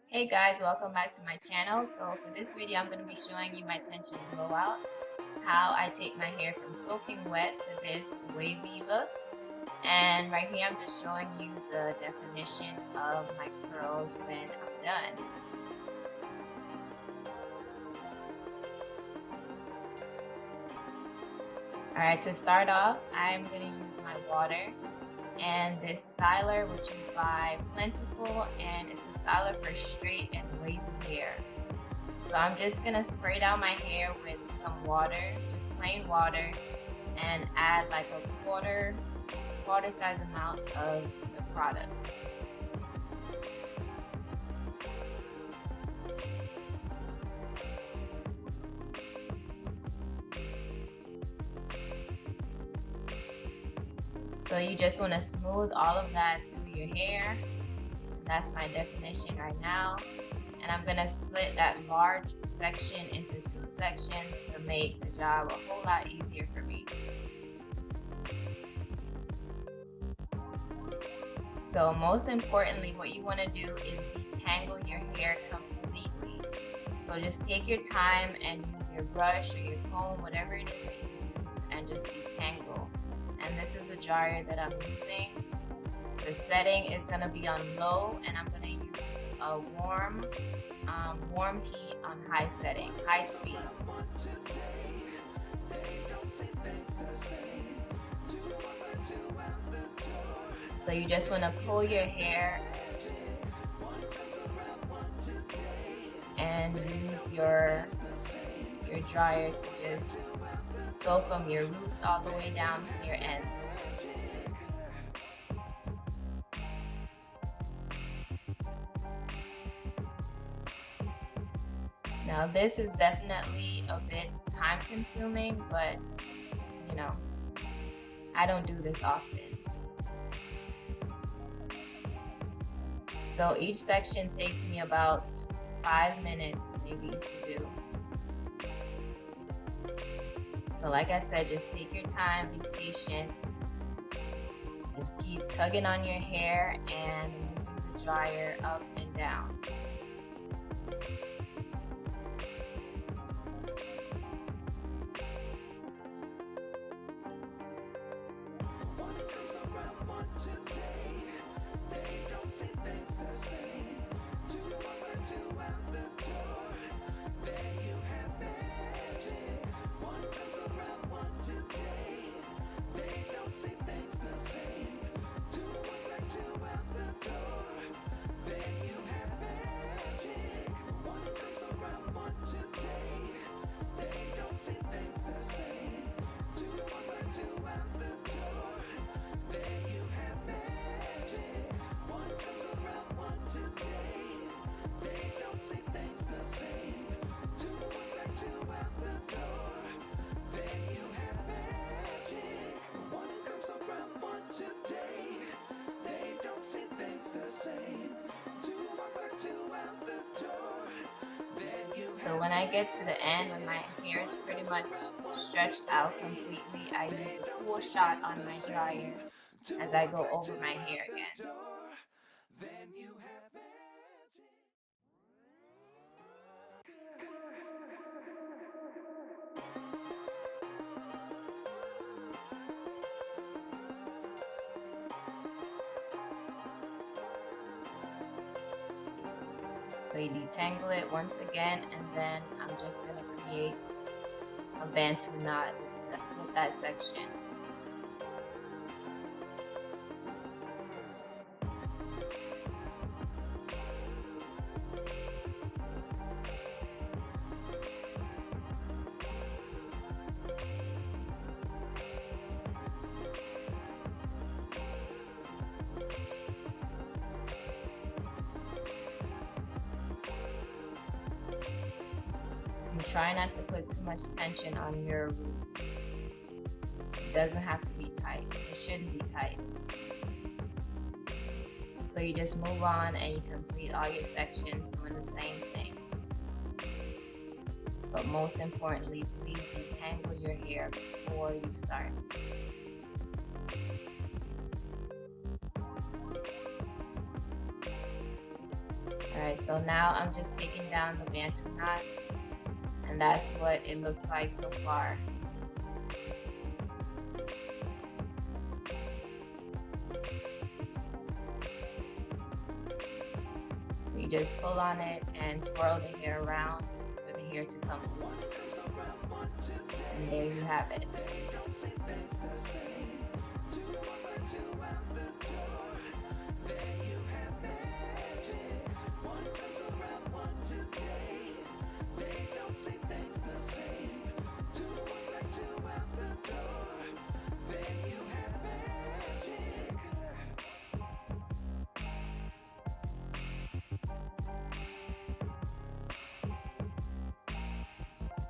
Hey guys, welcome back to my channel. So for this video, I'm going to be showing you my tension blowout, how I take my hair from soaking wet to this wavy look. And right here, I'm just showing you the definition of my curls when I'm done. Alright, to start off, I'm going to use my water and this styler, which is by Plentiful, and it's a styler for straight and wavy hair. So I'm just gonna spray down my hair with some water, just plain water, and add like a quarter size amount of the product. So you just want to smooth all of that through your hair. That's my definition right now. And I'm gonna split that large section into two sections to make the job a whole lot easier for me. So most importantly, what you want to do is detangle your hair completely. So just take your time and use your brush or your comb, whatever it is that you use, and just detangle. And this is the dryer that I'm using. The setting is going to be on low, and I'm going to use a warm heat on high setting, high speed. So you just want to pull your hair and use your dryer to just go from your roots all the way down to your ends. Now this is definitely a bit time consuming, but you know, I don't do this often. So each section takes me about 5 minutes maybe to do. So like I said, just take your time, be patient. Just keep tugging on your hair and moving the dryer up and down. So when I get to the end, when my hair is pretty much stretched out completely, I use the cool shot on my dryer as I go over my hair again. So you detangle it once again, and then I'm just going to create a bantu knot with that section. Try not to put too much tension on your roots. It doesn't have to be tight. It shouldn't be tight. So you just move on and you complete all your sections doing the same thing. But most importantly, please detangle your hair before you start. Alright, so now I'm just taking down the bantu knots, and that's what it looks like so far. So you just pull on it and twirl the hair around for the hair to come loose. And there you have it.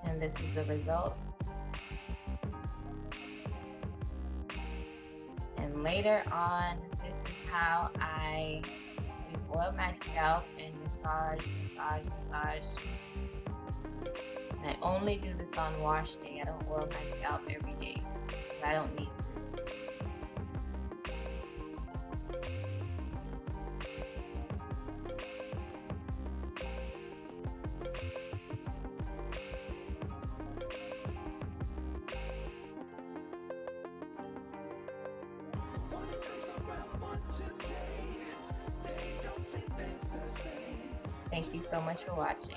And this is the result. And later on, this is how I just oil my scalp and massage. And I only do this on wash day. I don't oil my scalp every day. I don't need to. Thank you so much for watching.